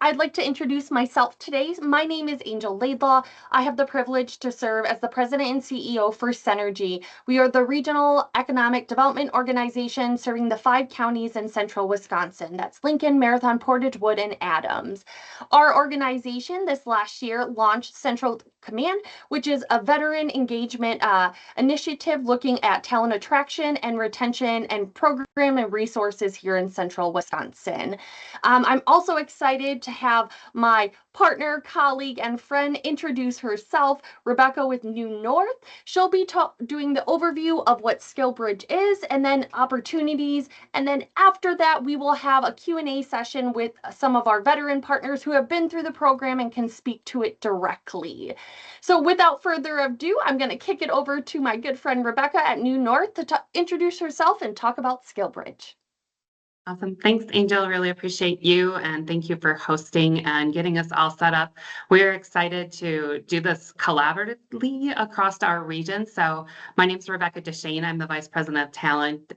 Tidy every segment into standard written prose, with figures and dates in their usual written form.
I'd like to introduce myself today. My name is Angel Laidlaw. I have the privilege to serve as the president and CEO for Centergy. We are the regional economic development organization serving the 5 counties in central Wisconsin. That's Lincoln, Marathon, Portage, Wood, and Adams. Our organization this last year launched Central Command, which is a veteran engagement initiative looking at talent attraction and retention and program and resources here in central Wisconsin. I'm also excited to have my partner, colleague, and friend introduce herself, Rebecca with New North. She'll be doing the overview of what SkillBridge is and then opportunities. And then after that, we will have a Q&A session with some of our veteran partners who have been through the program and can speak to it directly. So without further ado, I'm going to kick it over to my good friend Rebecca at New North to introduce herself and talk about SkillBridge. Awesome. Thanks, Angel. Really appreciate you, and thank you for hosting and getting us all set up. We're excited to do this collaboratively across our region. So my name is Rebecca Deshane. I'm the Vice President of Talent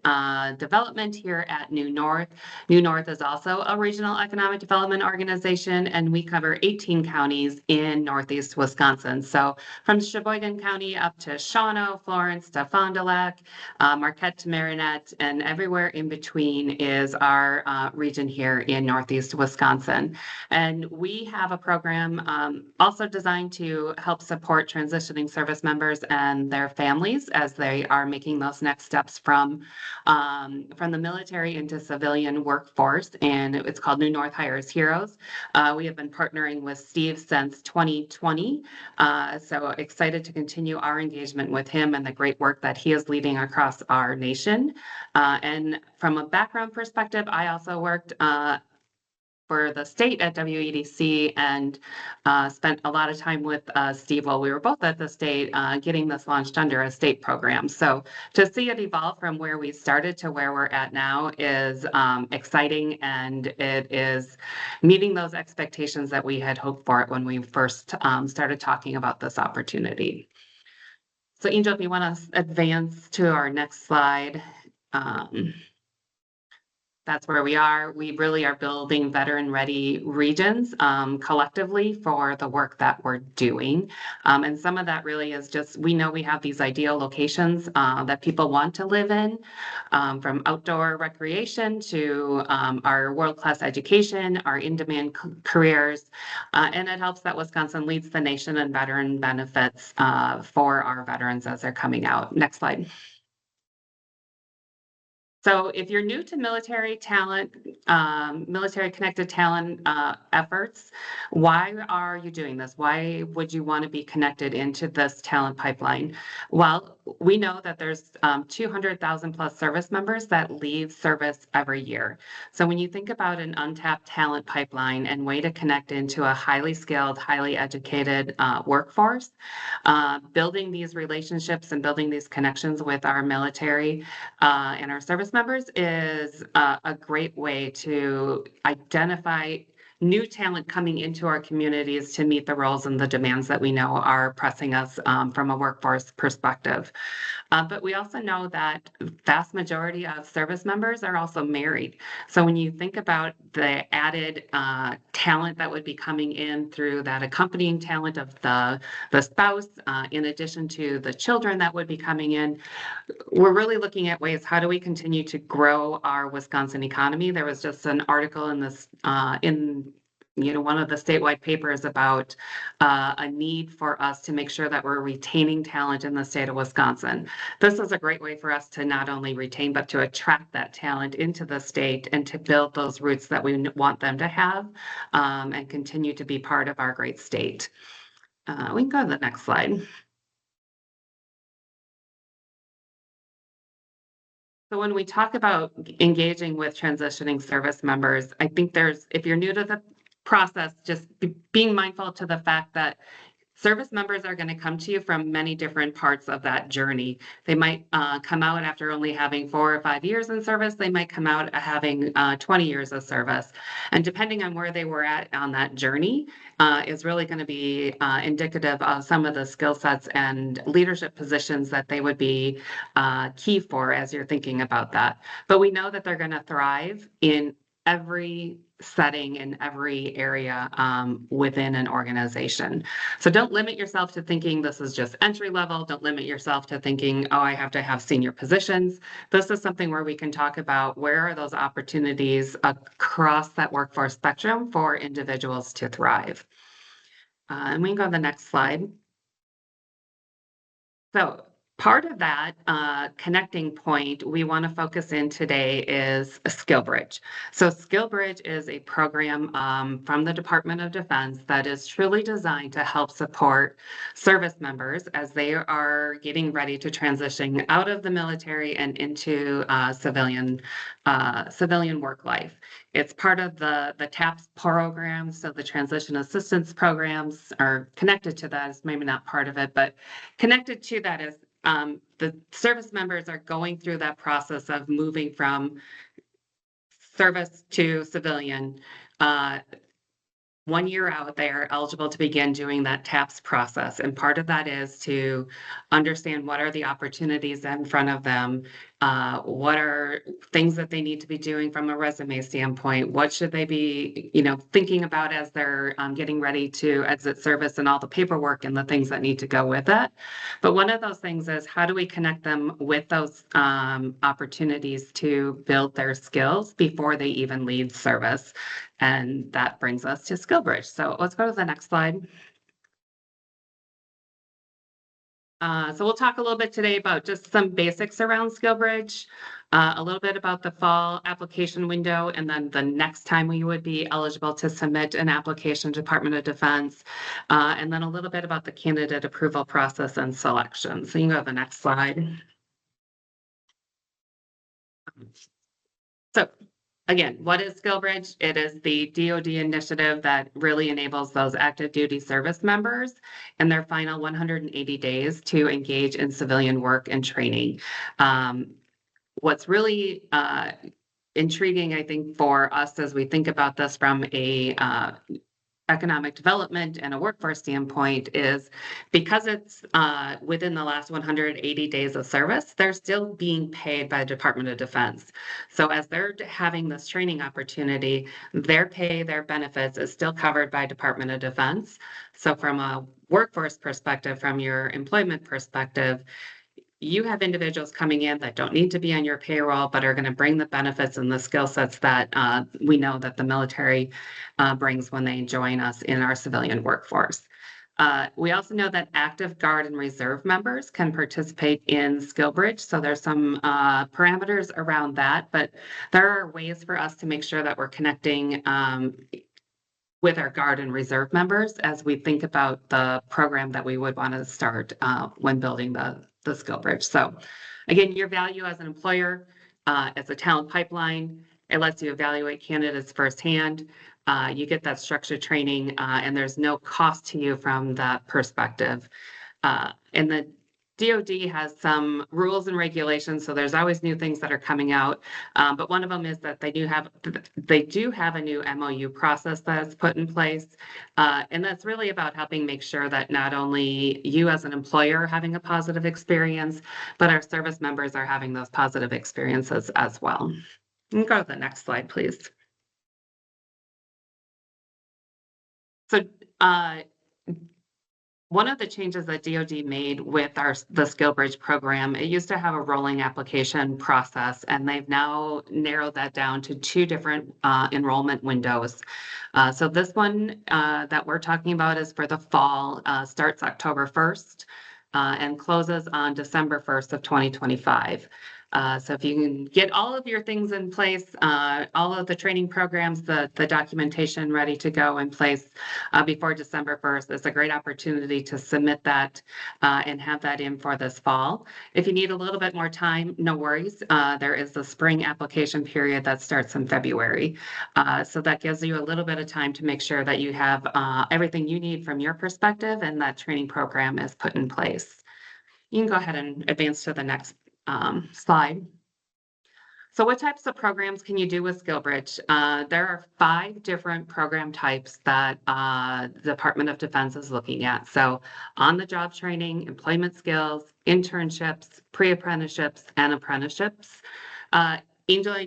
Development here at New North. New North is also a regional economic development organization, and we cover 18 counties in Northeast Wisconsin. So from Sheboygan County up to Shawano, Florence to Fond du Lac, Marquette to Marinette, and everywhere in between is our region here in Northeast Wisconsin. And we have a program also designed to help support transitioning service members and their families as they are making those next steps from the military into civilian workforce. And it's called New North Hires Heroes. We have been partnering with Steve since 2020. So excited to continue our engagement with him and the great work that he is leading across our nation. And from a background perspective, I also worked for the state at WEDC and spent a lot of time with Steve while we were both at the state getting this launched under a state program. So to see it evolve from where we started to where we're at now is exciting, and it is meeting those expectations that we had hoped for when we first started talking about this opportunity. So Angel, if you want to advance to our next slide. That's where we are. We really are building veteran-ready regions collectively for the work that we're doing. And some of that really is just, we know we have these ideal locations that people want to live in, from outdoor recreation to our world-class education, our in-demand careers. And it helps that Wisconsin leads the nation in veteran benefits for our veterans as they're coming out. Next slide. So if you're new to military talent, military connected talent efforts, why are you doing this? Why would you want to be connected into this talent pipeline? Well, we know that there's 200,000 plus service members that leave service every year. So when you think about an untapped talent pipeline and way to connect into a highly skilled, highly educated workforce, building these relationships and building these connections with our military and our service members is a great way to identify new talent coming into our communities to meet the roles and the demands that we know are pressing us from a workforce perspective. But we also know that vast majority of service members are also married. So when you think about the added talent that would be coming in through that accompanying talent of the spouse, in addition to the children that would be coming in, we're really looking at ways, how do we continue to grow our Wisconsin economy? There was just an article in this, one of the statewide papers about a need for us to make sure that we're retaining talent in the state of Wisconsin. This is a great way for us to not only retain, but to attract that talent into the state and to build those roots that we want them to have and continue to be part of our great state. We can go to the next slide. So when we talk about engaging with transitioning service members, I think if you're new to the process, just being mindful to the fact that service members are going to come to you from many different parts of that journey. They might come out after only having 4 or 5 years in service. They might come out having 20 years of service. And depending on where they were at on that journey is really going to be indicative of some of the skill sets and leadership positions that they would be key for as you're thinking about that. But we know that they're going to thrive in every setting in every area within an organization. So don't limit yourself to thinking this is just entry level. Don't limit yourself to thinking, oh, I have to have senior positions. This is something where we can talk about where are those opportunities across that workforce spectrum for individuals to thrive. And we can go to the next slide. So part of that connecting point we want to focus in today is a SkillBridge. So SkillBridge is a program from the Department of Defense that is truly designed to help support service members as they are getting ready to transition out of the military and into civilian work life. It's part of the TAPS program, so the transition assistance programs are connected to that. It's maybe not part of it, but connected to that is the service members are going through that process of moving from service to civilian. 1 year out, they are eligible to begin doing that TAPS process. And part of that is to understand what are the opportunities in front of them, what are things that they need to be doing from a resume standpoint, what should they be, thinking about as they're getting ready to exit service and all the paperwork and the things that need to go with it. But one of those things is how do we connect them with those opportunities to build their skills before they even leave service? And that brings us to SkillBridge. So let's go to the next slide. So we'll talk a little bit today about just some basics around SkillBridge, a little bit about the fall application window, and then the next time we would be eligible to submit an application to Department of Defense, and then a little bit about the candidate approval process and selection. So you can go to the next slide. So again, what is SkillBridge? It is the DOD initiative that really enables those active duty service members in their final 180 days to engage in civilian work and training. What's really intriguing, I think, for us as we think about this from a economic development and a workforce standpoint is because it's within the last 180 days of service, they're still being paid by the Department of Defense. So as they're having this training opportunity, their pay, their benefits is still covered by Department of Defense. So from a workforce perspective, from your employment perspective, you have individuals coming in that don't need to be on your payroll, but are going to bring the benefits and the skill sets that we know that the military brings when they join us in our civilian workforce. We also know that active Guard and Reserve members can participate in SkillBridge. So there's some parameters around that, but there are ways for us to make sure that we're connecting with our Guard and Reserve members as we think about the program that we would want to start when building the SkillBridge. So again, your value as an employer, as a talent pipeline, it lets you evaluate candidates firsthand. You get that structured training and there's no cost to you from that perspective. And the DOD has some rules and regulations, so there's always new things that are coming out. But one of them is that they do have a new MOU process that's put in place, and that's really about helping make sure that not only you as an employer are having a positive experience, but our service members are having those positive experiences as well. You can go to the next slide, please. So one of the changes that DOD made with the SkillBridge program, it used to have a rolling application process, and they've now narrowed that down to 2 different enrollment windows. So this one that we're talking about is for the fall, starts October 1st and closes on December 1st of 2025. So if you can get all of your things in place, all of the training programs, the documentation ready to go in place before December 1st, it's a great opportunity to submit that and have that in for this fall. If you need a little bit more time, no worries. There is the spring application period that starts in February. So that gives you a little bit of time to make sure that you have everything you need from your perspective and that training program is put in place. You can go ahead and advance to the next slide. So what types of programs can you do with SkillBridge? There are 5 different program types that the Department of Defense is looking at. So on-the-job training, employment skills, internships, pre-apprenticeships, and apprenticeships. Angel,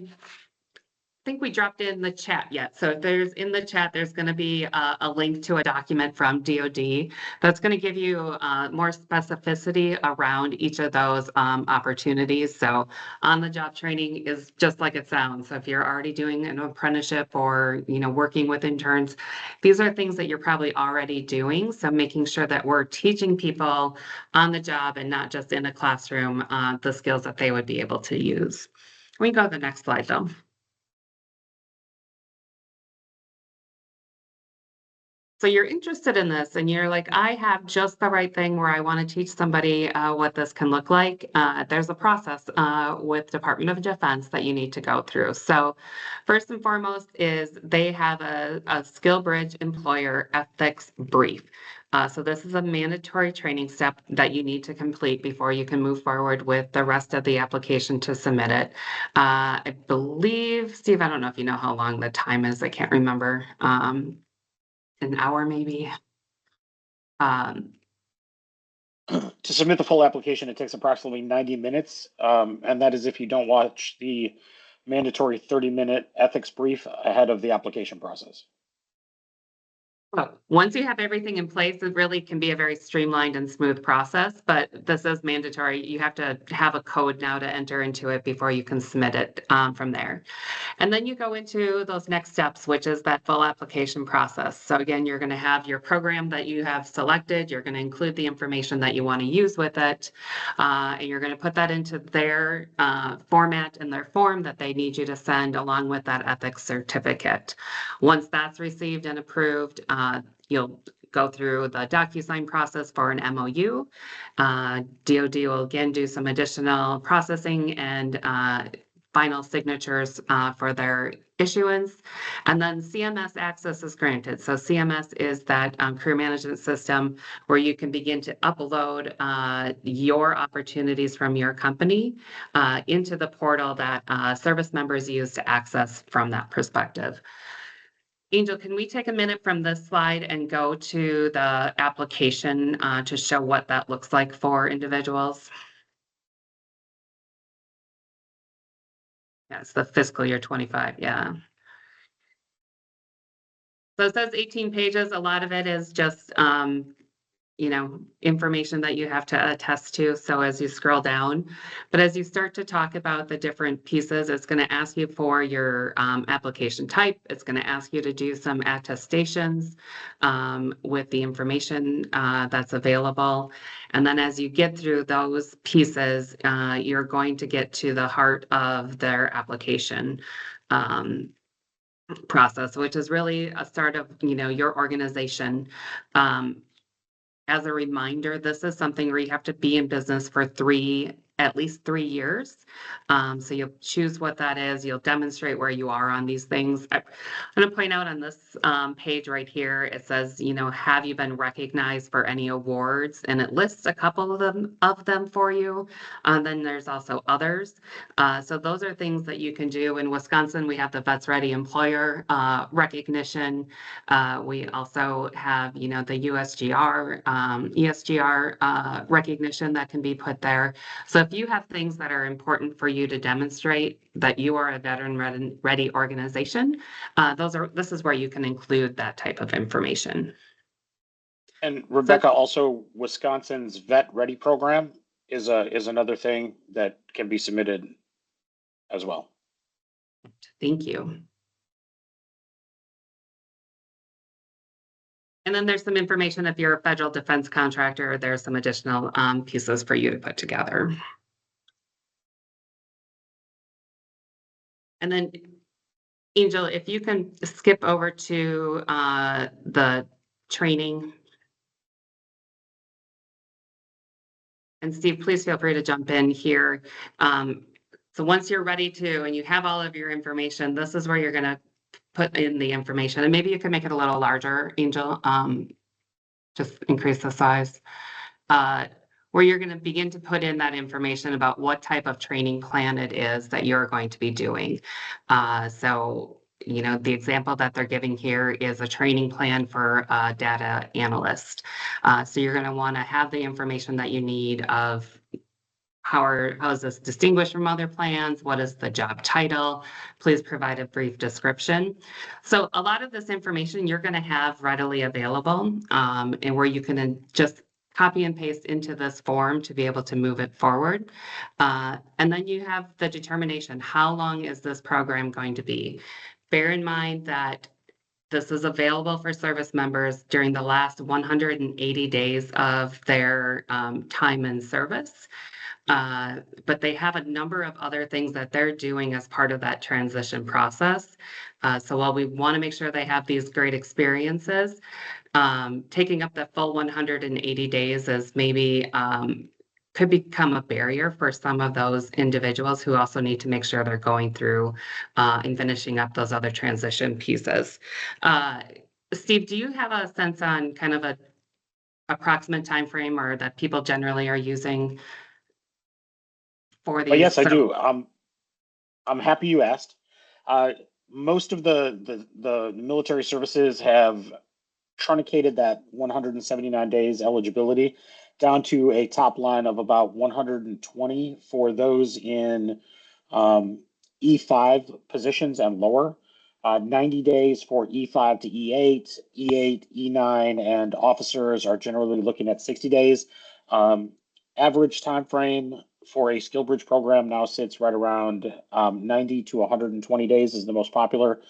think we dropped in the chat yet. So if there's in the chat, there's going to be a link to a document from DOD that's going to give you more specificity around each of those opportunities. So on-the-job training is just like it sounds. So if you're already doing an apprenticeship or, working with interns, these are things that you're probably already doing. So making sure that we're teaching people on the job and not just in a classroom the skills that they would be able to use. We can go to the next slide though. So you're interested in this and you're like, I have just the right thing where I want to teach somebody what this can look like. There's a process with Department of Defense that you need to go through. So first and foremost is they have a SkillBridge employer ethics brief. So this is a mandatory training step that you need to complete before you can move forward with the rest of the application to submit it. I believe, Steve, I don't know if you know how long the time is. I can't remember. An hour maybe. To submit the full application, it takes approximately 90 minutes, and that is if you don't watch the mandatory 30-minute ethics brief ahead of the application process. Once you have everything in place, it really can be a very streamlined and smooth process, but this is mandatory. You have to have a code now to enter into it before you can submit it from there. And then you go into those next steps, which is that full application process. So again, you're going to have your program that you have selected. You're going to include the information that you want to use with it. And you're going to put that into their format and their form that they need you to send along with that ethics certificate. Once that's received and approved, you'll go through the DocuSign process for an MOU. DOD will again do some additional processing and final signatures for their issuance. And then CMS access is granted. So CMS is that career management system where you can begin to upload your opportunities from your company into the portal that service members use to access from that perspective. Angel, can we take a minute from this slide and go to the application to show what that looks like for individuals? Yeah, it's the fiscal year 25, yeah. So it says 18 pages. A lot of it is just information that you have to attest to. So as you scroll down, but as you start to talk about the different pieces, it's going to ask you for your application type. It's going to ask you to do some attestations with the information that's available. And then as you get through those pieces, you're going to get to the heart of their application process, which is really a start of, your organization. As a reminder, this is something where you have to be in business for at least 3 years. So you'll choose what that is. You'll demonstrate where you are on these things. I'm going to point out on this page right here, it says, have you been recognized for any awards? And it lists a couple of them for you. Then there's also others. So those are things that you can do. In Wisconsin, we have the Vets Ready Employer recognition. We also have, the USGR, ESGR recognition that can be put there. So if you have things that are important for you to demonstrate that you are a veteran ready organization, this is where you can include that type of information. And Rebecca, also Wisconsin's Vet Ready program is another thing that can be submitted as well. Thank you. And then there's some information if you're a federal defense contractor, there's some additional pieces for you to put together. And then, Angel, if you can skip over to the training. And Steve, please feel free to jump in here. So once you're ready to, and you have all of your information, this is where you're going to put in the information. And maybe you can make it a little larger, Angel, just increase the size. Where you're going to begin to put in that information about what type of training plan it is that you're going to be doing. So, the example that they're giving here is a training plan for a data analyst. So you're going to want to have the information that you need of how is this distinguished from other plans? What is the job title? Please provide a brief description. So a lot of this information you're going to have readily available, and where you can just copy and paste into this form to be able to move it forward. And then you have the determination, how long is this program going to be? Bear in mind that this is available for service members during the last 180 days of their time in service. But they have a number of other things that they're doing as part of that transition process. So while we want to make sure they have these great experiences, taking up the full 180 days is maybe could become a barrier for some of those individuals who also need to make sure they're going through and finishing up those other transition pieces. Steve, do you have a sense on kind of a approximate time frame or that people generally are using for these? Yes, I do. I'm happy you asked. Most of the military services have truncated that 179 days eligibility down to a top line of about 120 for those in E5 positions and lower. 90 days for E5 to E8, E8, E9, and officers are generally looking at 60 days. Average time frame for a SkillBridge program now sits right around 90 to 120 days is the most popular.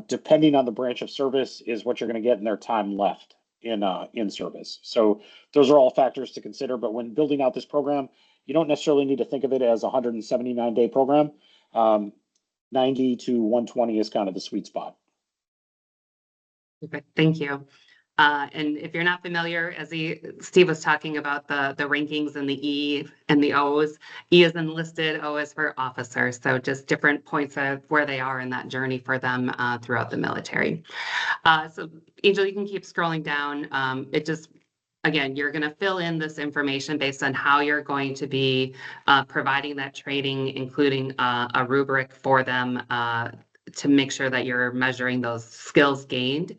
Depending on the branch of service is what you're going to get in their time left in service. So those are all factors to consider. But when building out this program, you don't necessarily need to think of it as a 179-day program. 90 to 120 is kind of the sweet spot. Okay, thank you. And if you're not familiar, as Steve was talking about the rankings and the E and the O's, E is enlisted, O is for officers. So just different points of where they are in that journey for them throughout the military. So Angel, you can keep scrolling down. Again, you're going to fill in this information based on how you're going to be providing that training, including a rubric for them to make sure that you're measuring those skills gained.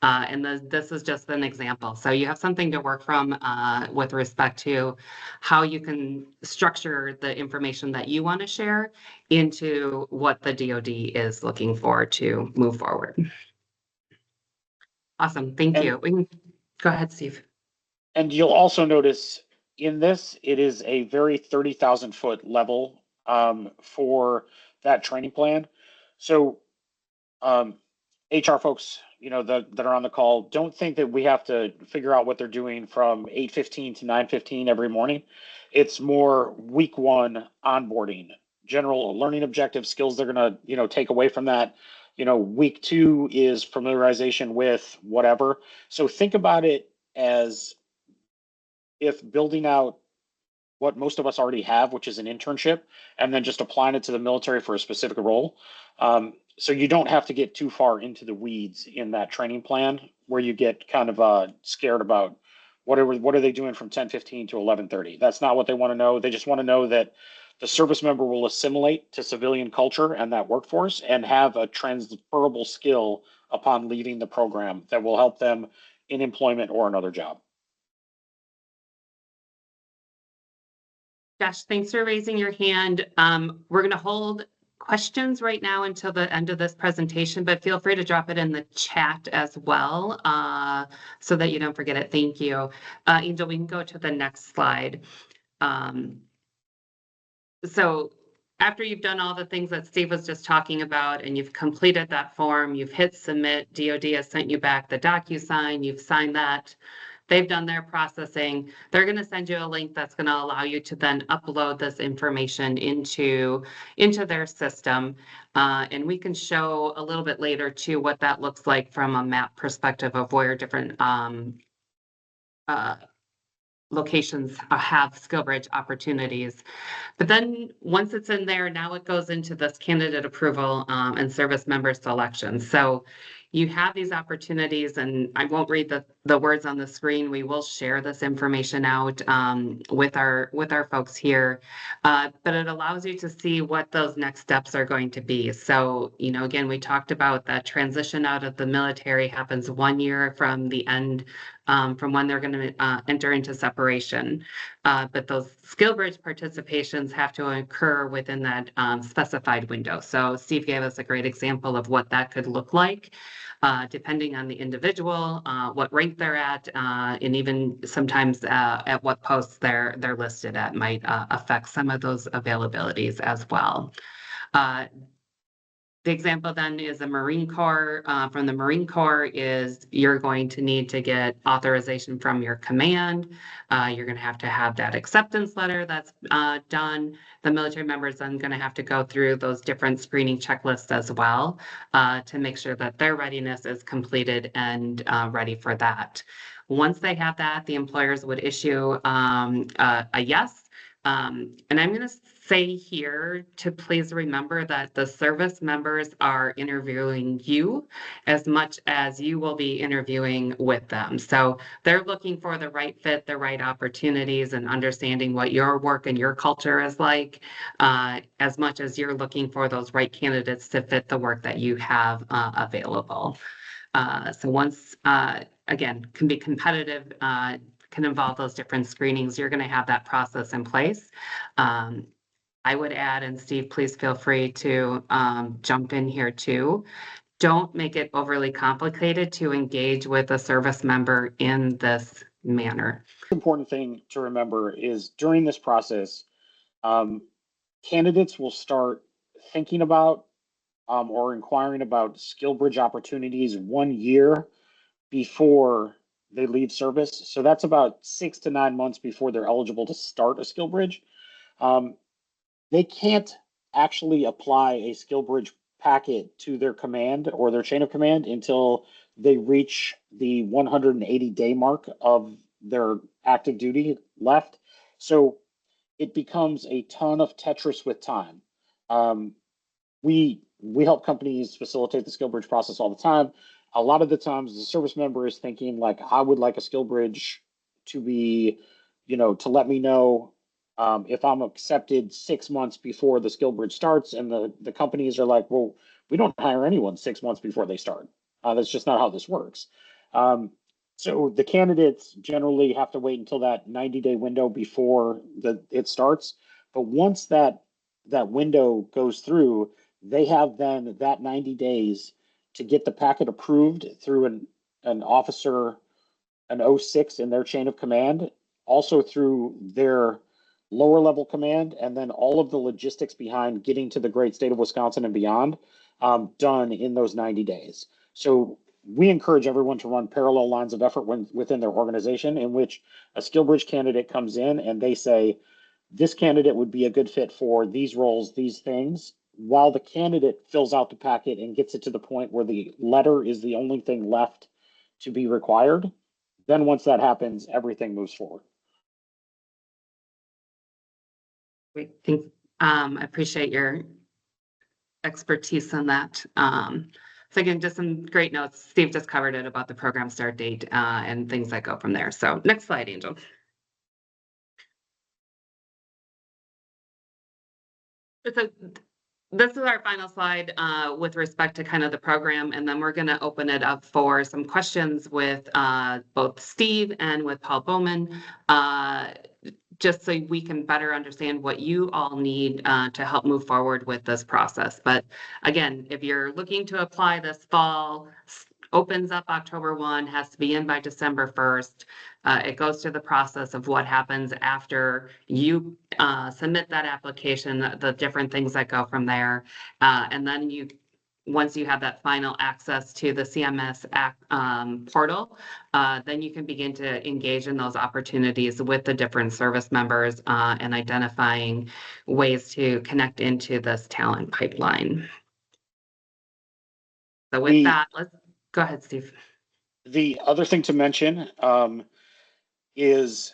And this is just an example. So you have something to work from with respect to how you can structure the information that you want to share into what the DOD is looking for to move forward. Awesome. Thank you. Go ahead, Steve. And you'll also notice in this, it is a very 30,000-foot level for that training plan. So HR folks, that are on the call, don't think that we have to figure out what they're doing from 8:15 to 9:15 every morning. It's more week one onboarding, general learning objective skills they're going to, take away from that. Week two is familiarization with whatever. So think about it as if building out what most of us already have, which is an internship, and then just applying it to the military for a specific role. So you don't have to get too far into the weeds in that training plan where you get kind of scared about what are they doing from 10:15 to 11:30. That's not what they want to know. They just want to know that the service member will assimilate to civilian culture and that workforce and have a transferable skill upon leaving the program that will help them in employment or another job. Josh, thanks for raising your hand. We're going to hold questions right now until the end of this presentation, but feel free to drop it in the chat as well so that you don't forget it. Thank you. Angel, we can go to the next slide. So after you've done all the things that Steve was just talking about and you've completed that form, you've hit submit, DOD has sent you back the DocuSign, you've signed that. They've done their processing. They're going to send you a link that's going to allow you to then upload this information into their system. And we can show a little bit later too what that looks like from a map perspective of where different locations have SkillBridge opportunities. But then once it's in there, now it goes into this candidate approval and service member selection. So you have these opportunities, and I won't read the words on the screen. We will share this information out with our folks here, but it allows you to see what those next steps are going to be. So, again, we talked about that transition out of the military happens 1 year from the end, from when they're going to enter into separation. but those SkillBridge participations have to occur within that specified window. So Steve gave us a great example of what that could look like, depending on the individual, what rank they're at, and even sometimes at what posts they're listed at might affect some of those availabilities as well. The example then is the Marine Corps. From the Marine Corps is you're going to need to get authorization from your command. You're going to have that acceptance letter that's done. The military member is then going to have to go through those different screening checklists as well to make sure that their readiness is completed and ready for that. Once they have that, the employers would issue a yes. And I'm going to say here to please remember that the service members are interviewing you as much as you will be interviewing with them. So they're looking for the right fit, the right opportunities, and understanding what your work and your culture is like, as much as you're looking for those right candidates to fit the work that you have available. So once, again, can be competitive, can involve those different screenings. You're going to have that process in place. I would add, and Steve, please feel free to jump in here too. Don't make it overly complicated to engage with a service member in this manner. The important thing to remember is during this process, candidates will start thinking about or inquiring about SkillBridge opportunities 1 year before they leave service. So that's about 6 to 9 months before they're eligible to start a SkillBridge. They can't actually apply a SkillBridge packet to their command or their chain of command until they reach the 180-day mark of their active duty left. So it becomes a ton of Tetris with time. We help companies facilitate the SkillBridge process all the time. A lot of the times the service member is thinking like, I would like a SkillBridge to be, to let me know if I'm accepted 6 months before the SkillBridge starts, and the companies are like, well, we don't hire anyone 6 months before they start. That's just not how this works. So the candidates generally have to wait until that 90-day window before it starts. But once that window goes through, they have then that 90 days to get the packet approved through an officer, an 06 in their chain of command, also through their lower level command, and then all of the logistics behind getting to the great state of Wisconsin and beyond done in those 90 days. So we encourage everyone to run parallel lines of effort within their organization, in which a SkillBridge candidate comes in and they say, this candidate would be a good fit for these roles, these things, while the candidate fills out the packet and gets it to the point where the letter is the only thing left to be required. Then once that happens, everything moves forward. Great. I appreciate your expertise on that. So again, just some great notes. Steve just covered it about the program start date and things that go from there. So next slide, Angel. So this is our final slide with respect to kind of the program, and then we're going to open it up for some questions with both Steve and with Paul Bowman, just so we can better understand what you all need to help move forward with this process. But again, if you're looking to apply this fall, opens up October 1, has to be in by December 1st. It goes through the process of what happens after you submit that application, the different things that go from there. And then once you have that final access to the CMS portal, then you can begin to engage in those opportunities with the different service members and identifying ways to connect into this talent pipeline. So with that, let's go ahead, Steve. The other thing to mention is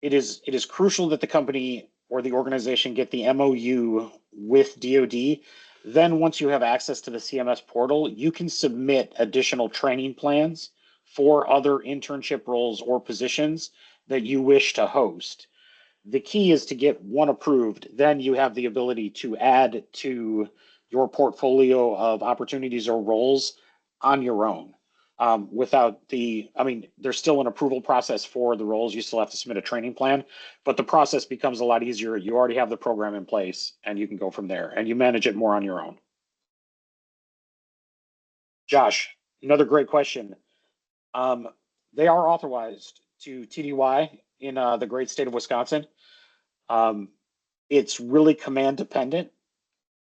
it is crucial that the company or the organization get the MOU with DOD. Then once you have access to the CMS portal, you can submit additional training plans for other internship roles or positions that you wish to host. The key is to get one approved. Then you have the ability to add to your portfolio of opportunities or roles on your own. without there's still an approval process for the roles. You still have to submit a training plan, but the process becomes a lot easier. You already have the program in place and you can go from there and you manage it more on your own. Josh, another great question. They are authorized to TDY in the great state of Wisconsin. It's really command dependent,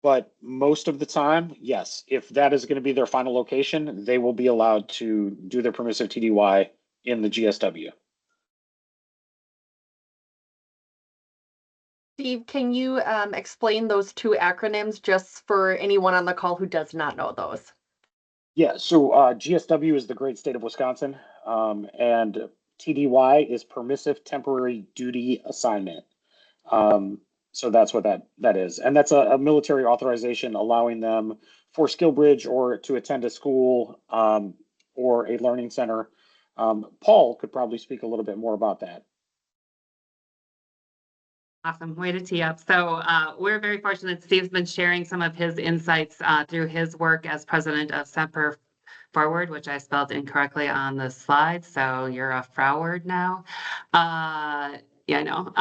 but most of the time, yes, if that is going to be their final location, they will be allowed to do their permissive TDY in the GSW. Steve, can you explain those two acronyms just for anyone on the call who does not know those? Yeah, so GSW is the great state of Wisconsin, and TDY is permissive temporary duty assignment. So that's what that is. And that's a military authorization allowing them for SkillBridge or to attend a school or a learning center. Paul could probably speak a little bit more about that. Awesome. Way to tee up. So we're very fortunate. Steve's been sharing some of his insights through his work as president of Semper Forward, which I spelled incorrectly on the slide. So you're a froward now. Yeah, I know.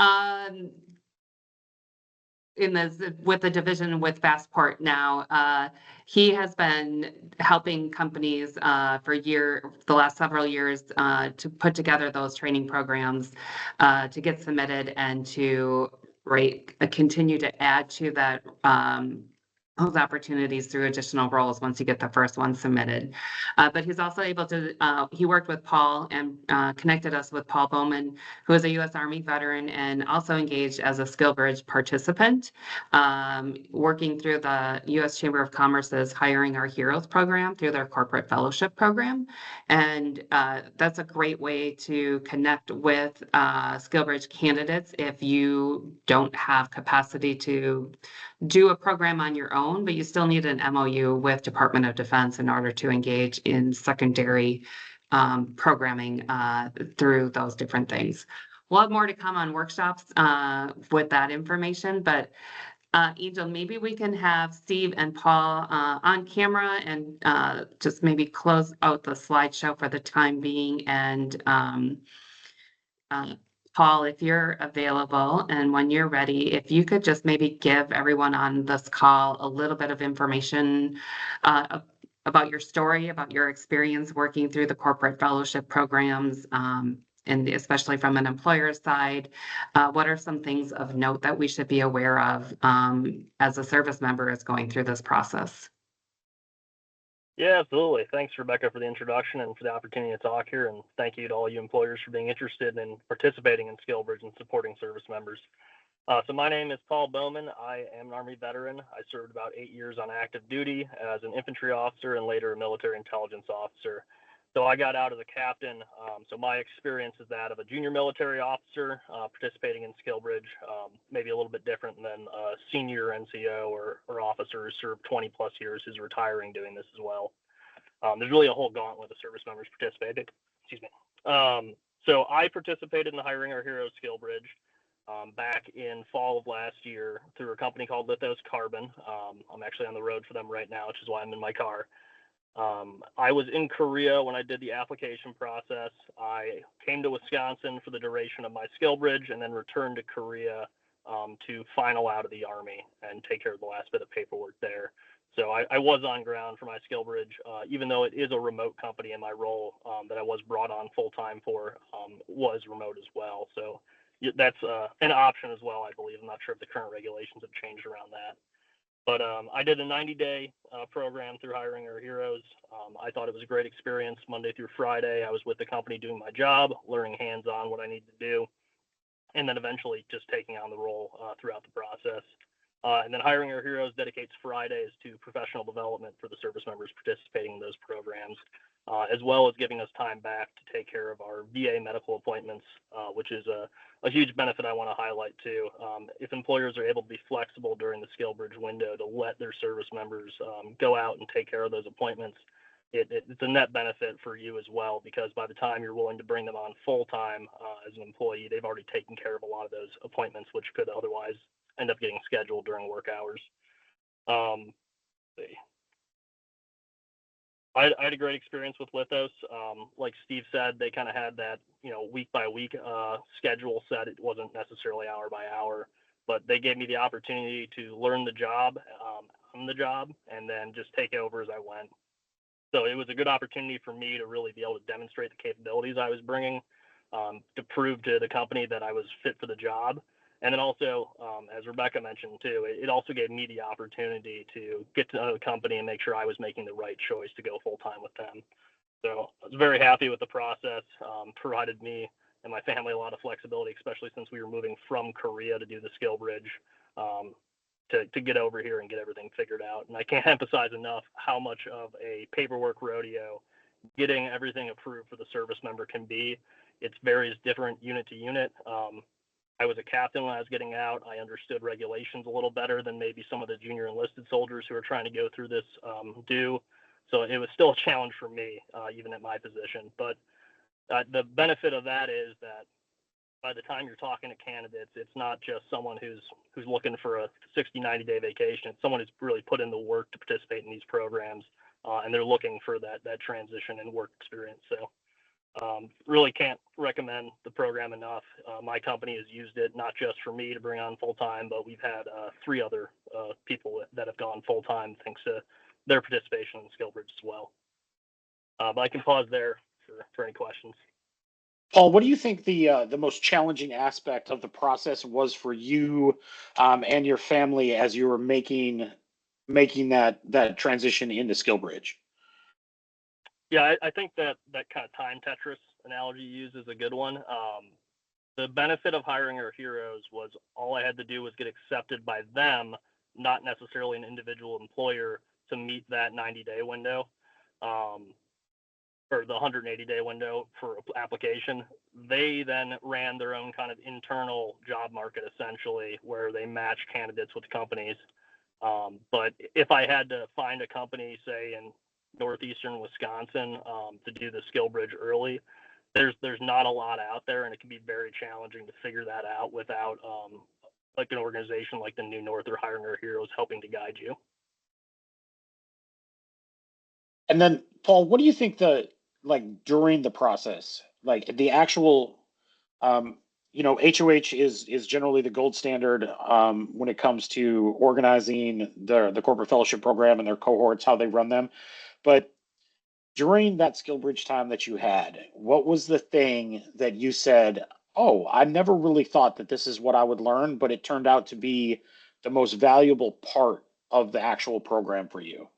With the division with Passport now, he has been helping companies the last several years to put together those training programs to get submitted and to continue to add to that those opportunities through additional roles once you get the first one submitted. But he's also able to, he worked with Paul and connected us with Paul Bowman, who is a U.S. Army veteran and also engaged as a SkillBridge participant, working through the U.S. Chamber of Commerce's Hiring Our Heroes program through their corporate fellowship program. And that's a great way to connect with SkillBridge candidates if you don't have capacity to do a program on your own, but you still need an MOU with Department of Defense in order to engage in secondary programming through those different things. We'll have more to come on workshops with that information, but Angel, maybe we can have Steve and Paul on camera and just maybe close out the slideshow for the time being. And Paul, if you're available and when you're ready, if you could just maybe give everyone on this call a little bit of information about your story, about your experience working through the corporate fellowship programs, and especially from an employer's side, what are some things of note that we should be aware of as a service member is going through this process? Yeah, absolutely. Thanks, Rebecca, for the introduction and for the opportunity to talk here. And thank you to all you employers for being interested in participating in SkillBridge and supporting service members. So my name is Paul Bowman. I am an Army veteran. I served about 8 years on active duty as an infantry officer and later a military intelligence officer. So I got out as a captain. So my experience is that of a junior military officer participating in SkillBridge, maybe a little bit different than a senior NCO or officer who served 20 plus years who's retiring doing this as well. There's really a whole gauntlet of service members participating. Excuse me. So I participated in the Hiring Our Heroes SkillBridge back in fall of last year through a company called Lithos Carbon. I'm actually on the road for them right now, which is why I'm in my car. I was in Korea when I did the application process. I came to Wisconsin for the duration of my SkillBridge and then returned to Korea to final out of the Army and take care of the last bit of paperwork there. So I was on ground for my SkillBridge, even though it is a remote company, and my role that I was brought on full-time for was remote as well. So that's an option as well, I believe. I'm not sure if the current regulations have changed around that. But I did a 90-day program through Hiring Our Heroes. I thought it was a great experience. Monday through Friday, I was with the company doing my job, learning hands-on what I needed to do, and then eventually just taking on the role throughout the process. And then Hiring Our Heroes dedicates Fridays to professional development for the service members participating in those programs, as well as giving us time back to take care of our VA medical appointments, which is a huge benefit I want to highlight too. If employers are able to be flexible during the SkillBridge window to let their service members go out and take care of those appointments, it's a net benefit for you as well, because by the time you're willing to bring them on full-time as an employee, they've already taken care of a lot of those appointments, which could otherwise end up getting scheduled during work hours. I had a great experience with Lithos. Like Steve said, they kind of had that, week by week schedule set. It wasn't necessarily hour by hour, but they gave me the opportunity to learn the job on the job and then just take over as I went. So it was a good opportunity for me to really be able to demonstrate the capabilities I was bringing, to prove to the company that I was fit for the job. And then also, as Rebecca mentioned too, it also gave me the opportunity to get to know the company and make sure I was making the right choice to go full time with them. So I was very happy with the process. Provided me and my family a lot of flexibility, especially since we were moving from Korea to do the SkillBridge, to get over here and get everything figured out. And I can't emphasize enough how much of a paperwork rodeo getting everything approved for the service member can be. It varies different unit to unit. I was a captain when I was getting out. I understood regulations a little better than maybe some of the junior enlisted soldiers who are trying to go through this do. So it was still a challenge for me, even at my position. But the benefit of that is that by the time you're talking to candidates, it's not just someone who's looking for a 60, 90-day vacation. It's someone who's really put in the work to participate in these programs, and they're looking for that transition and work experience. So really can't recommend the program enough. My company has used it not just for me to bring on full time, but we've had 3 other people that have gone full time thanks to their participation in SkillBridge as well. But I can pause there for any questions. Paul, what do you think the most challenging aspect of the process was for you and your family as you were making that transition into SkillBridge? Yeah, I think that kind of time Tetris analogy you use is a good one. The benefit of hiring our heroes was all I had to do was get accepted by them, not necessarily an individual employer, to meet that 90-day window, or the 180-day window for application. They then ran their own kind of internal job market, essentially, where they match candidates with companies. But if I had to find a company, say in northeastern Wisconsin, to do the SkillBridge early, there's not a lot out there, and it can be very challenging to figure that out without like an organization like the New North or Hiring Our Heroes helping to guide you. And then, Paul, what do you think during the process, like the actual, HOH is generally the gold standard when it comes to organizing the corporate fellowship program and their cohorts, how they run them. But during that SkillBridge time that you had, what was the thing that you said, oh, I never really thought that this is what I would learn, but it turned out to be the most valuable part of the actual program for you?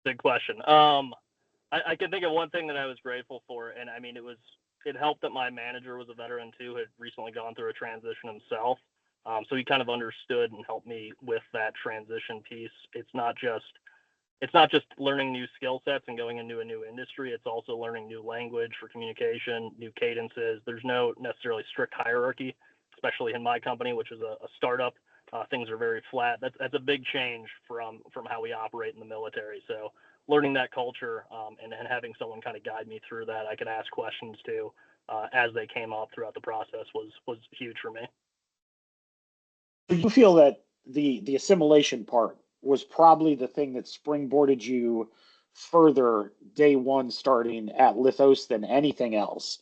Good question. I can think of one thing that I was grateful for, and I mean, it helped that my manager was a veteran too, had recently gone through a transition himself. So he kind of understood and helped me with that transition piece. It's not just learning new skill sets and going into a new industry. It's also learning new language for communication, new cadences. There's no necessarily strict hierarchy, especially in my company, which is a startup. Things are very flat. That's a big change from how we operate in the military. So learning that culture, and having someone kind of guide me through that, I could ask questions to as they came up throughout the process was huge for me. Do you feel that the assimilation part was probably the thing that springboarded you further day one starting at Lithos than anything else?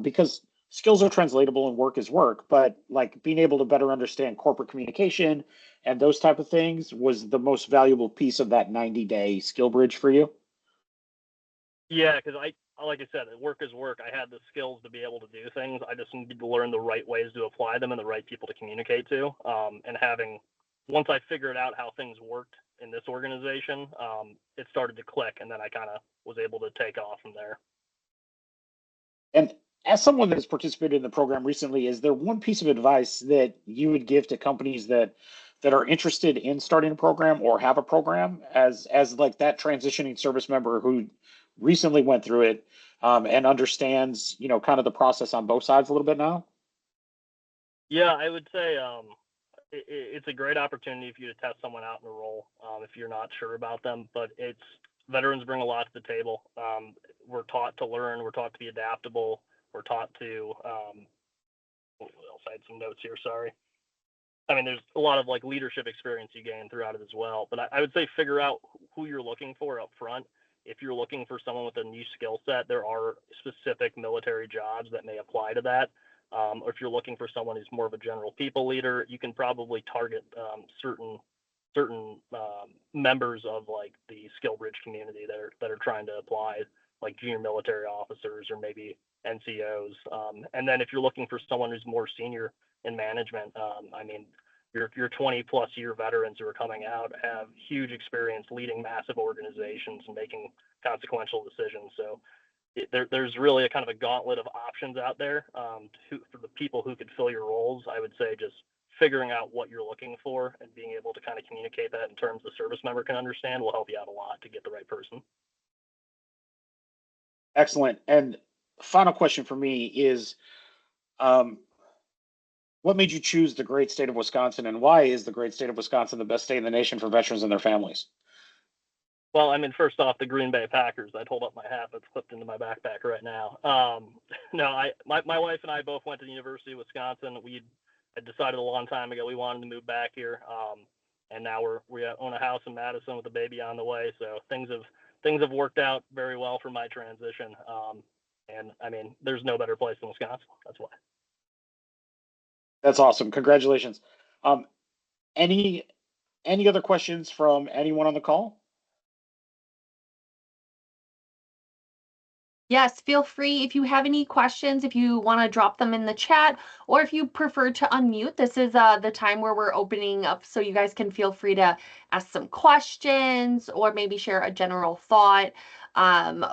Because skills are translatable and work is work, but like being able to better understand corporate communication and those type of things was the most valuable piece of that 90-day skill bridge for you? Yeah, because like I said, work is work. I had the skills to be able to do things. I just needed to learn the right ways to apply them and the right people to communicate to. And once I figured out how things worked in this organization, it started to click, and then I kind of was able to take off from there. And as someone that has participated in the program recently, is there one piece of advice that you would give to companies that are interested in starting a program or have a program as like that transitioning service member who recently went through it and understands, kind of the process on both sides a little bit now? Yeah, I would say it's a great opportunity for you to test someone out in a role if you're not sure about them. But veterans bring a lot to the table. We're taught to learn. We're taught to be adaptable. We're taught to. What else? I had some notes here. Sorry. I mean, there's a lot of like leadership experience you gain throughout it as well. But I would say figure out who you're looking for up front. If you're looking for someone with a new skill set, there are specific military jobs that may apply to that. Or if you're looking for someone who's more of a general people leader, you can probably target certain members of like the SkillBridge community that are trying to apply, like junior military officers or maybe NCOs. And then if you're looking for someone who's more senior in management, I mean, your 20 plus year veterans who are coming out have huge experience leading massive organizations and making consequential decisions. So there's really a kind of a gauntlet of options out there for the people who could fill your roles. I would say just figuring out what you're looking for and being able to kind of communicate that in terms the service member can understand will help you out a lot to get the right person. Excellent. And final question for me is, what made you choose the great state of Wisconsin, and why is the great state of Wisconsin the best state in the nation for veterans and their families? Well, I mean, first off, the Green Bay Packers. I'd hold up my hat that's clipped into my backpack right now. No, my wife and I both went to the University of Wisconsin. We had decided a long time ago we wanted to move back here, and now we own a house in Madison with a baby on the way. So things have worked out very well for my transition. And I mean, there's no better place than Wisconsin. That's why. That's awesome. Congratulations. Any other questions from anyone on the call? Yes, feel free if you have any questions, if you want to drop them in the chat, or if you prefer to unmute, this is the time where we're opening up so you guys can feel free to ask some questions or maybe share a general thought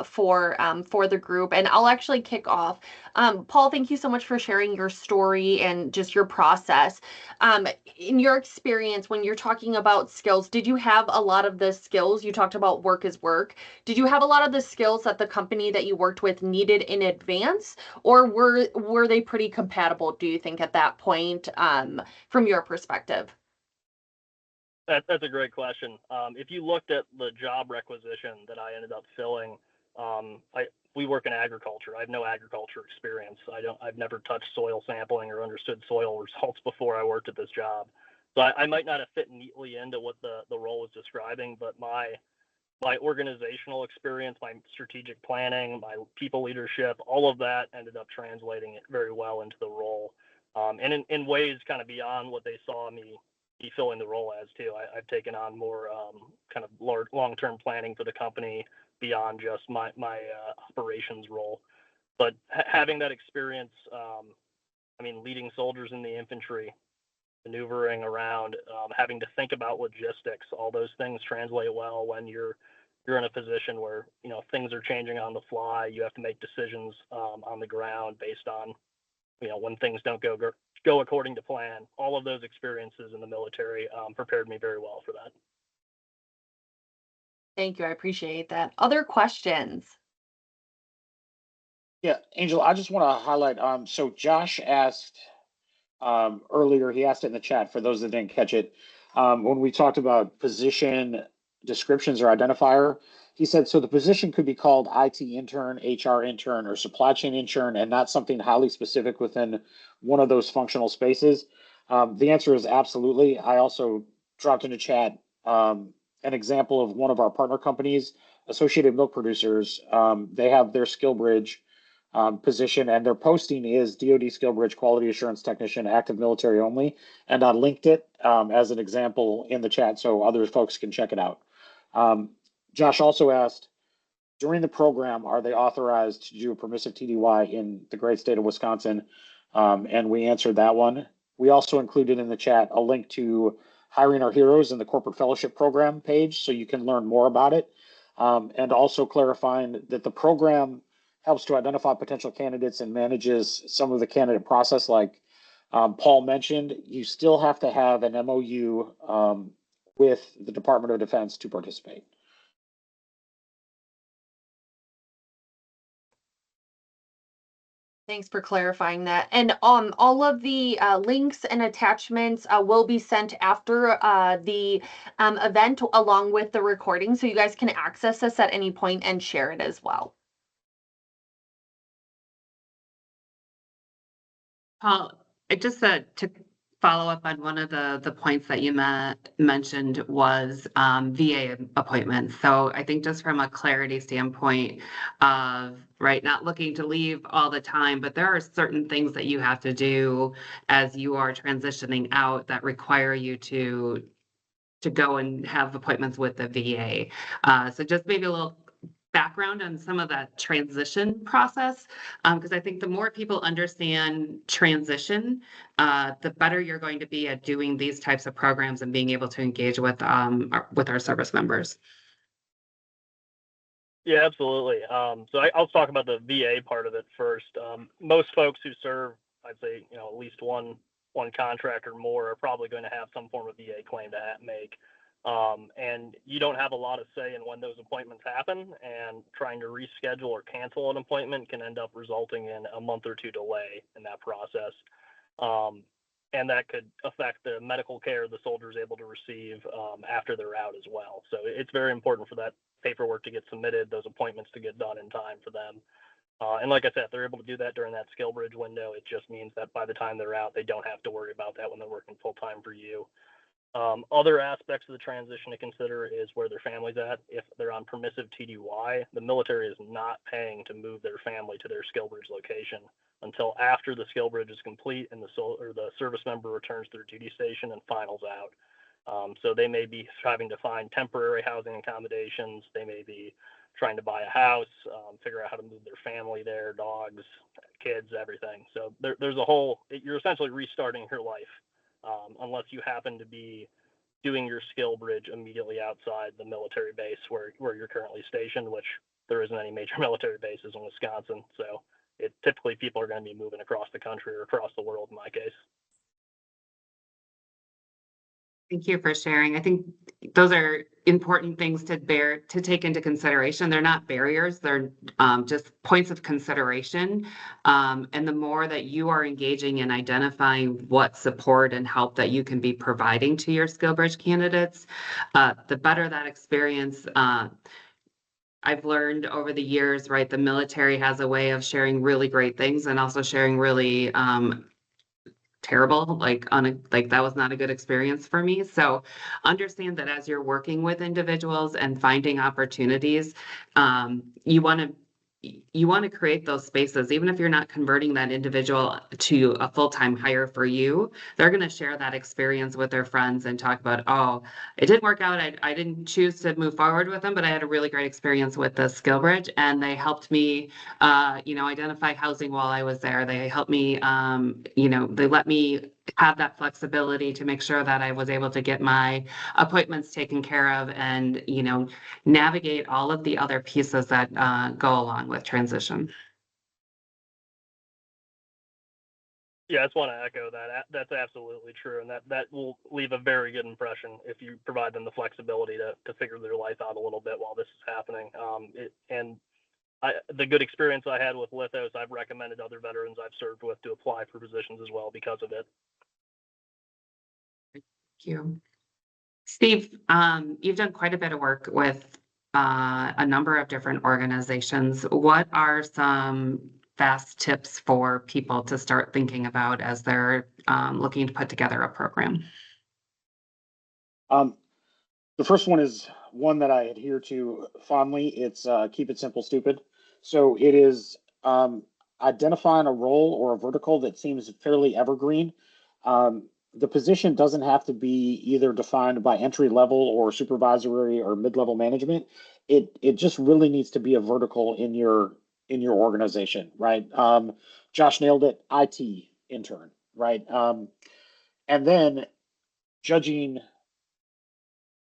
for the group. And I'll actually kick off. Paul, thank you so much for sharing your story and just your process. In your experience, when you're talking about skills, did you have a lot of the skills? You talked about work is work. Did you have a lot of the skills that the company that you worked with needed in advance, or were they pretty compatible, do you think, at that point, from your perspective? That's a great question. If you looked at the job requisition that I ended up filling, we work in agriculture. I have no agriculture experience. I've never touched soil sampling or understood soil results before I worked at this job. So I might not have fit neatly into what the role was describing, but my organizational experience, my strategic planning, my people leadership, all of that ended up translating it very well into the role. And in ways kind of beyond what they saw me filling the role as too. I've taken on more kind of long-term planning for the company beyond just my operations role. But having that experience, I mean, leading soldiers in the infantry, maneuvering around, having to think about logistics, all those things translate well when you're in a position where, you know, things are changing on the fly. You have to make decisions on the ground based on, you know, when things don't go according to plan. All of those experiences in the military prepared me very well for that. Thank you. I appreciate that. Other questions? Yeah, Angel, I just want to highlight, so Josh asked earlier, he asked it in the chat for those that didn't catch it. When we talked about position descriptions or identifier, he said, so the position could be called IT intern, HR intern, or supply chain intern, and not something highly specific within one of those functional spaces. The answer is absolutely. I also dropped into chat an example of one of our partner companies, Associated Milk Producers. They have their SkillBridge position, and their posting is DOD SkillBridge Quality Assurance Technician, active military only. And I linked it as an example in the chat so other folks can check it out. Josh also asked, during the program, are they authorized to do a permissive TDY in the great state of Wisconsin? And we answered that one. We also included in the chat a link to Hiring Our Heroes in the Corporate Fellowship Program page so you can learn more about it. And also clarifying that the program helps to identify potential candidates and manages some of the candidate process. Like Paul mentioned, you still have to have an MOU with the Department of Defense to participate. Thanks for clarifying that. And all of the links and attachments will be sent after the event along with the recording, so you guys can access this at any point and share it as well. Paul, just to follow up on one of the points that you mentioned was VA appointments. So I think just from a clarity standpoint of, right, not looking to leave all the time, but there are certain things that you have to do as you are transitioning out that require you to go and have appointments with the VA. So just maybe a little background on some of that transition process, because I think the more people understand transition, the better you're going to be at doing these types of programs and being able to engage with our service members. Yeah, absolutely. So I'll talk about the VA part of it first. Most folks who serve, I'd say, at least one contract or more are probably going to have some form of VA claim to make. And you don't have a lot of say in when those appointments happen, and trying to reschedule or cancel an appointment can end up resulting in a month or two delay in that process. And that could affect the medical care the soldier is able to receive after they're out as well. So it's very important for that paperwork to get submitted, those appointments to get done in time for them. And like I said, if they're able to do that during that SkillBridge window, it just means that by the time they're out, they don't have to worry about that when they're working full time for you. Other aspects of the transition to consider is where their family's at. If they're on permissive TDY, the military is not paying to move their family to their SkillBridge location until after the SkillBridge is complete and the service member returns to their duty station and finals out. So they may be having to find temporary housing accommodations. They may be trying to buy a house, figure out how to move their family there, dogs, kids, everything. So there's a whole, you're essentially restarting your life. Unless you happen to be doing your SkillBridge immediately outside the military base where you're currently stationed, which there isn't any major military bases in Wisconsin. So typically people are going to be moving across the country or across the world in my case. Thank you for sharing. I think those are important things to take into consideration. They're not barriers, they're just points of consideration. And the more that you are engaging in identifying what support and help that you can be providing to your SkillBridge candidates, the better that experience. I've learned over the years, right, the military has a way of sharing really great things and also sharing really terrible, like that was not a good experience for me. So understand that as you're working with individuals and finding opportunities, you want to create those spaces. Even if you're not converting that individual to a full-time hire for you, they're going to share that experience with their friends and talk about, oh, it didn't work out. I didn't choose to move forward with them, but I had a really great experience with the SkillBridge, and they helped me, identify housing while I was there. They helped me, they let me have that flexibility to make sure that I was able to get my appointments taken care of and, navigate all of the other pieces that go along with transition. Yeah, I just want to echo that. That's absolutely true. And that will leave a very good impression if you provide them the flexibility to figure their life out a little bit while this is happening. The good experience I had with Lithos, I've recommended other veterans I've served with to apply for positions as well because of it. Thank you. Steve, you've done quite a bit of work with a number of different organizations. What are some fast tips for people to start thinking about as they're looking to put together a program? The first one is one that I adhere to fondly. It's keep it simple, stupid. So it is identifying a role or a vertical that seems fairly evergreen. The position doesn't have to be either defined by entry level or supervisory or mid-level management. It just really needs to be a vertical in your organization, right? Josh nailed it. IT intern, right? And then judging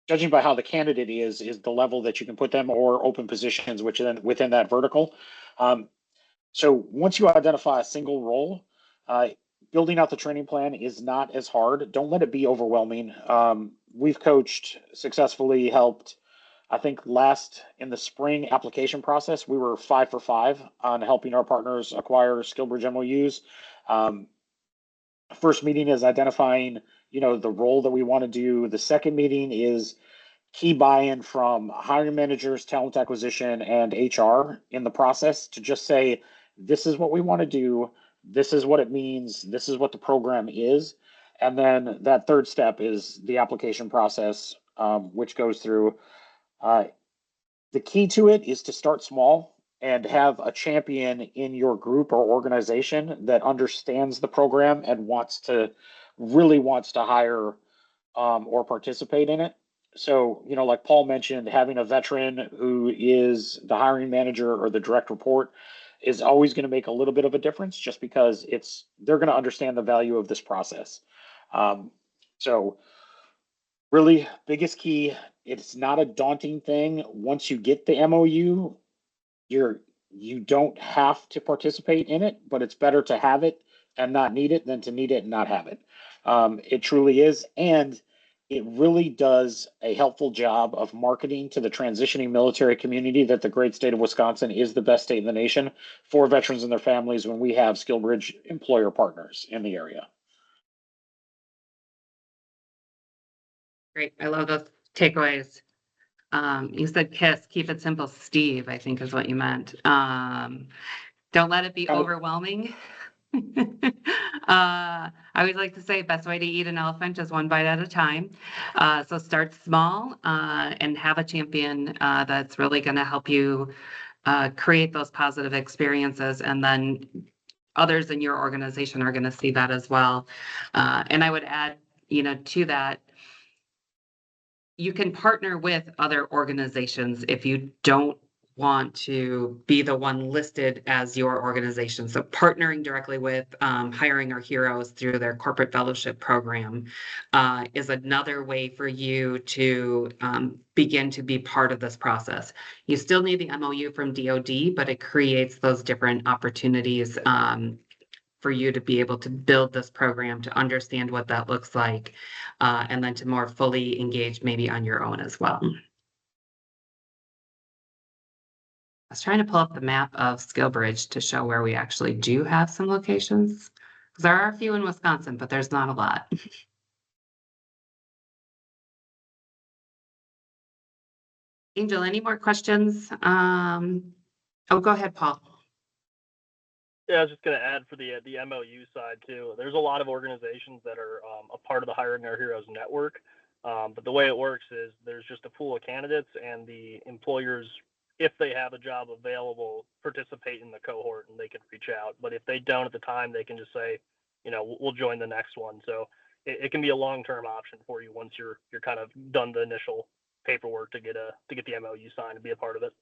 by how the candidate is the level that you can put them, or open positions which then within that vertical. So once you identify a single role, building out the training plan is not as hard. Don't let it be overwhelming. We've coached successfully, helped. I think in the spring application process, we were 5 for 5 on helping our partners acquire SkillBridge MOUs. First meeting is identifying, the role that we want to do. The second meeting is key buy-in from hiring managers, talent acquisition, and HR in the process to just say, this is what we want to do. This is what it means. This is what the program is. And then that third step is the application process, which goes through. The key to it is to start small and have a champion in your group or organization that understands the program and really wants to hire or participate in it. So, like Paul mentioned, having a veteran who is the hiring manager or the direct report is always going to make a little bit of a difference, just because they're going to understand the value of this process. So really biggest key, it's not a daunting thing. Once you get the MOU, you don't have to participate in it, but it's better to have it and not need it than to need it and not have it. It truly is. And it really does a helpful job of marketing to the transitioning military community that the great state of Wisconsin is the best state in the nation for veterans and their families when we have SkillBridge employer partners in the area. Great. I love those takeaways. You said KISS, keep it simple, Steve, I think is what you meant. Don't let it be overwhelming. I always like to say best way to eat an elephant is one bite at a time. So start small and have a champion that's really going to help you create those positive experiences, and then others in your organization are going to see that as well. And I would add, to that, you can partner with other organizations if you don't want to be the one listed as your organization. So partnering directly with Hiring Our Heroes through their corporate fellowship program is another way for you to begin to be part of this process. You still need the MOU from DOD, but it creates those different opportunities for you to be able to build this program, to understand what that looks like, and then to more fully engage maybe on your own as well. I was trying to pull up the map of SkillBridge to show where we actually do have some locations, because there are a few in Wisconsin, but there's not a lot. Angel, any more questions? Oh, go ahead, Paul. Yeah, I was just going to add for the MOU side too. There's a lot of organizations that are a part of the Hiring Our Heroes network, but the way it works is there's just a pool of candidates, and the employers, if they have a job available, participate in the cohort and they can reach out. But if they don't at the time, they can just say, we'll join the next one. So it can be a long-term option for you once you're kind of done the initial paperwork to get the MOU signed and be a part of it.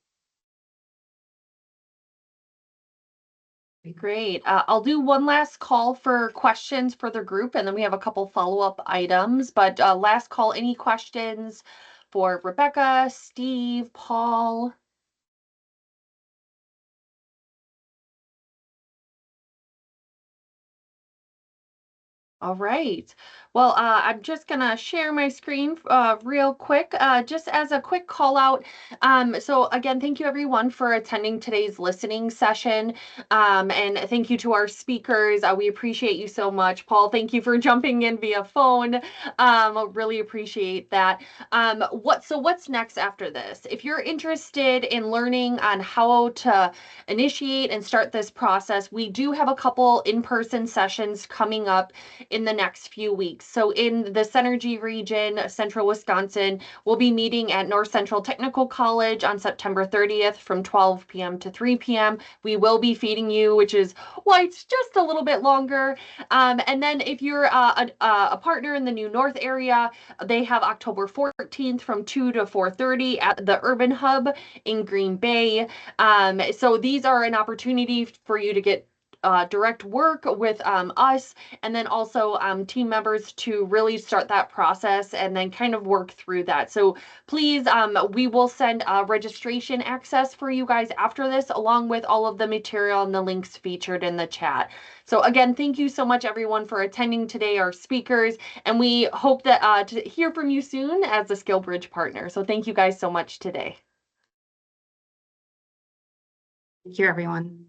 Great. I'll do one last call for questions for the group, and then we have a couple follow-up items. But last call, any questions for Rebecca, Steve, Paul? All right. Well, I'm just gonna share my screen real quick, just as a quick call out. So again, thank you everyone for attending today's listening session. And thank you to our speakers. We appreciate you so much. Paul, thank you for jumping in via phone. Really appreciate that. What's next after this? If you're interested in learning on how to initiate and start this process, we do have a couple in-person sessions coming up in the next few weeks. So in the Centergy region, central Wisconsin, we'll be meeting at North Central Technical College on September 30th from 12 p.m. to 3 p.m. We will be feeding you, which is why it's just a little bit longer. And then if you're a partner in the New North area, they have October 14th from 2 to 4:30 at the Urban Hub in Green Bay. So these are an opportunity for you to get direct work with us, and then also team members to really start that process and then kind of work through that. So please, we will send registration access for you guys after this, along with all of the material and the links featured in the chat. So again, thank you so much everyone for attending today, our speakers, and we hope that to hear from you soon as a SkillBridge partner. So thank you guys so much today. Thank you, everyone.